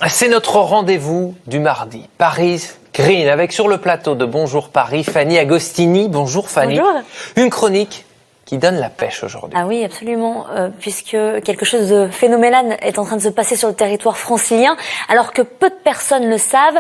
C'est notre rendez-vous du mardi, Paris Green, avec sur le plateau de Bonjour Paris, Fanny Agostini. Bonjour Fanny. Bonjour. Une chronique qui donne la pêche aujourd'hui. Ah oui, absolument, puisque quelque chose de phénoménal est en train de se passer sur le territoire francilien, alors que peu de personnes le savent,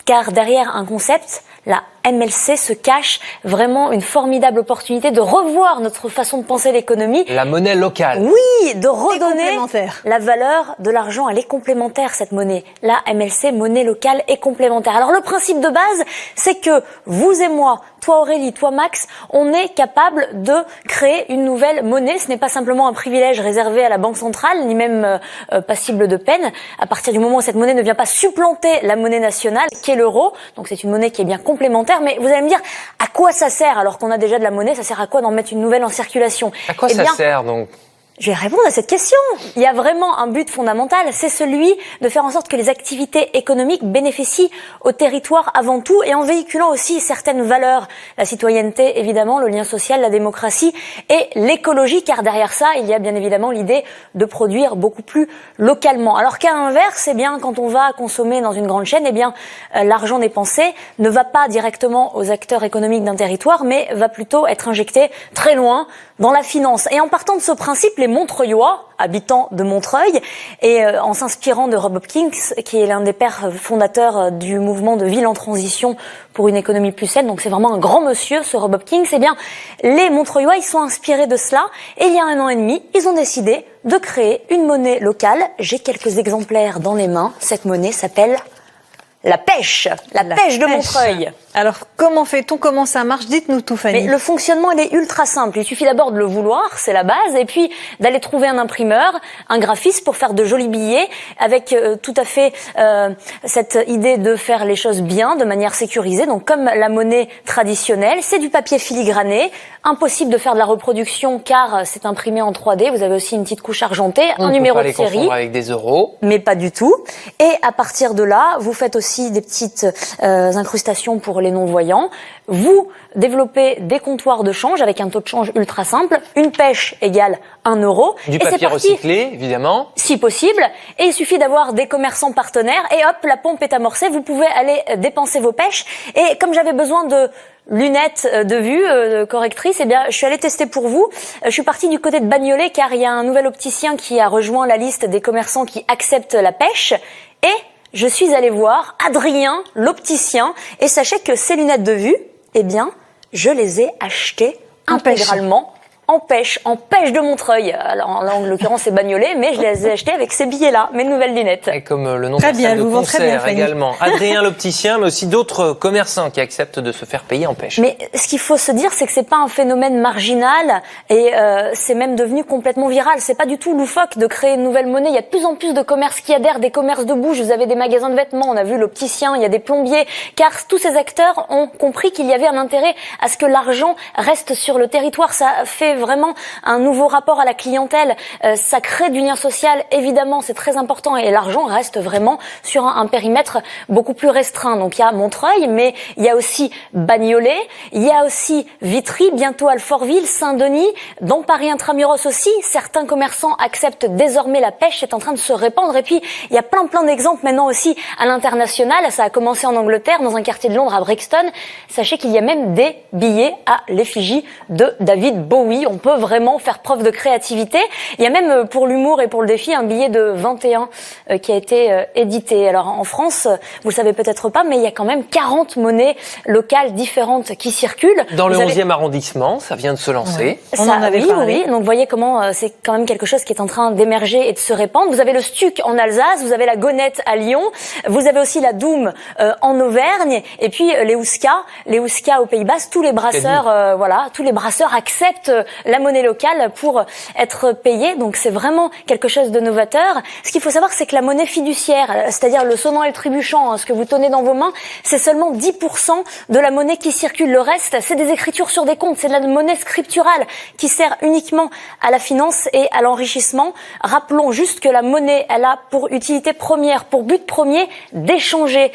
car derrière un concept, la MLC, se cache vraiment une formidable opportunité de revoir notre façon de penser l'économie. La monnaie locale. Oui, de redonner la valeur de l'argent. Elle est complémentaire, cette monnaie. La MLC, monnaie locale et complémentaire. Alors le principe de base, c'est que vous et moi, toi Aurélie, toi Max, on est capable de créer une nouvelle monnaie. Ce n'est pas simplement un privilège réservé à la Banque centrale, ni même passible de peine. À partir du moment où cette monnaie ne vient pas supplanter la monnaie nationale, qui est l'euro, donc c'est une monnaie qui est bien complémentaire. Mais vous allez me dire, à quoi ça sert alors qu'on a déjà de la monnaie? Ça sert à quoi d'en mettre une nouvelle en circulation? À quoi ça sert donc? Je vais répondre à cette question. Il y a vraiment un but fondamental, c'est celui de faire en sorte que les activités économiques bénéficient au territoire avant tout et en véhiculant aussi certaines valeurs. La citoyenneté, évidemment, le lien social, la démocratie et l'écologie, car derrière ça, il y a bien évidemment l'idée de produire beaucoup plus localement. Alors qu'à l'inverse, eh bien, quand on va consommer dans une grande chaîne, eh bien, l'argent dépensé ne va pas directement aux acteurs économiques d'un territoire, mais va plutôt être injecté très loin dans la finance. Et en partant de ce principe, les Montreuillois, habitants de Montreuil, et en s'inspirant de Rob Hopkins, qui est l'un des pères fondateurs du mouvement de ville en transition pour une économie plus saine, donc c'est vraiment un grand monsieur, ce Rob Hopkins, eh bien, les Montreuillois, ils sont inspirés de cela, et il y a 1 an et demi, ils ont décidé de créer une monnaie locale. J'ai quelques exemplaires dans les mains. Cette monnaie s'appelle la pêche, la pêche de Montreuil. Alors, comment fait-on? Comment ça marche? Dites-nous tout, Fanny. Mais le fonctionnement, il est ultra simple. Il suffit d'abord de le vouloir, c'est la base, et puis d'aller trouver un imprimeur, un graphiste pour faire de jolis billets, avec tout à fait cette idée de faire les choses bien, de manière sécurisée. Donc, comme la monnaie traditionnelle, c'est du papier filigrané, impossible de faire de la reproduction car c'est imprimé en 3D. Vous avez aussi une petite couche argentée, un numéro de série. On peut pas les confondre avec des euros. Mais pas du tout. Et à partir de là, vous faites aussi des petites incrustations pour les non-voyants. Vous développez des comptoirs de change avec un taux de change ultra simple. Une pêche égale 1 euro. Du papier recyclé, évidemment. Si possible. Et il suffit d'avoir des commerçants partenaires. Et hop, la pompe est amorcée. Vous pouvez aller dépenser vos pêches. Et comme j'avais besoin de lunettes de vue correctrices, eh bien, je suis allée tester pour vous. Je suis partie du côté de Bagnolet car il y a un nouvel opticien qui a rejoint la liste des commerçants qui acceptent la pêche. Et je suis allée voir Adrien, l'opticien, et sachez que ces lunettes de vue, eh bien, je les ai achetées intégralement en pêche de Montreuil. Alors, là, en l'occurrence, c'est Bagnolet, mais je les ai achetées avec ces billets-là, mes nouvelles lunettes. Et comme le nom de salle de concert également. Adrien l'opticien, mais aussi d'autres commerçants qui acceptent de se faire payer en pêche. Mais ce qu'il faut se dire, c'est que c'est pas un phénomène marginal et c'est même devenu complètement viral. C'est pas du tout loufoque de créer une nouvelle monnaie. Il y a de plus en plus de commerces qui adhèrent, des commerces de bouche. Vous avez des magasins de vêtements, on a vu l'opticien, il y a des plombiers, car tous ces acteurs ont compris qu'il y avait un intérêt à ce que l'argent reste sur le territoire. Ça fait vraiment un nouveau rapport à la clientèle, ça crée du lien social, évidemment, c'est très important et l'argent reste vraiment sur un périmètre beaucoup plus restreint. Donc il y a Montreuil, mais il y a aussi Bagnolet, il y a aussi Vitry, bientôt Alfortville, Saint-Denis, dans Paris Intramuros aussi, certains commerçants acceptent désormais la pêche, c'est en train de se répandre et puis il y a plein d'exemples maintenant aussi à l'international, ça a commencé en Angleterre, dans un quartier de Londres à Brixton, sachez qu'il y a même des billets à l'effigie de David Bowie, on peut vraiment faire preuve de créativité. Il y a même pour l'humour et pour le défi un billet de 21 qui a été édité. Alors en France, vous le savez peut-être pas, mais il y a quand même 40 monnaies locales différentes qui circulent. Dans le 11e arrondissement, ça vient de se lancer. Ouais. On en avait parlé. Oui. Donc vous voyez comment c'est quand même quelque chose qui est en train d'émerger et de se répandre. Vous avez le Stuc en Alsace, vous avez la Gonette à Lyon, vous avez aussi la Doum en Auvergne, et puis les Ouska au Pays Basque. Tous les brasseurs, tous les brasseurs acceptent la monnaie locale pour être payés. Donc c'est vraiment quelque chose de novateur. Ce qu'il faut savoir, c'est que la monnaie fiduciaire, c'est-à-dire le sonnant et le trébuchant, ce que vous tenez dans vos mains, c'est seulement 10% de la monnaie qui circule. Le reste, c'est des écritures sur des comptes, c'est de la monnaie scripturale qui sert uniquement à la finance et à l'enrichissement. Rappelons juste que la monnaie, elle a pour utilité première, pour but premier, d'échanger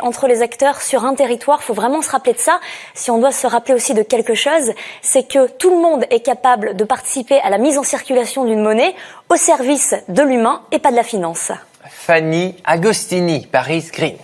entre les acteurs sur un territoire. Faut vraiment se rappeler de ça. Si on doit se rappeler aussi de quelque chose, c'est que tout le monde est capable de participer à la mise en circulation d'une monnaie au service de l'humain et pas de la finance. Fanny Agostini, Paris Green.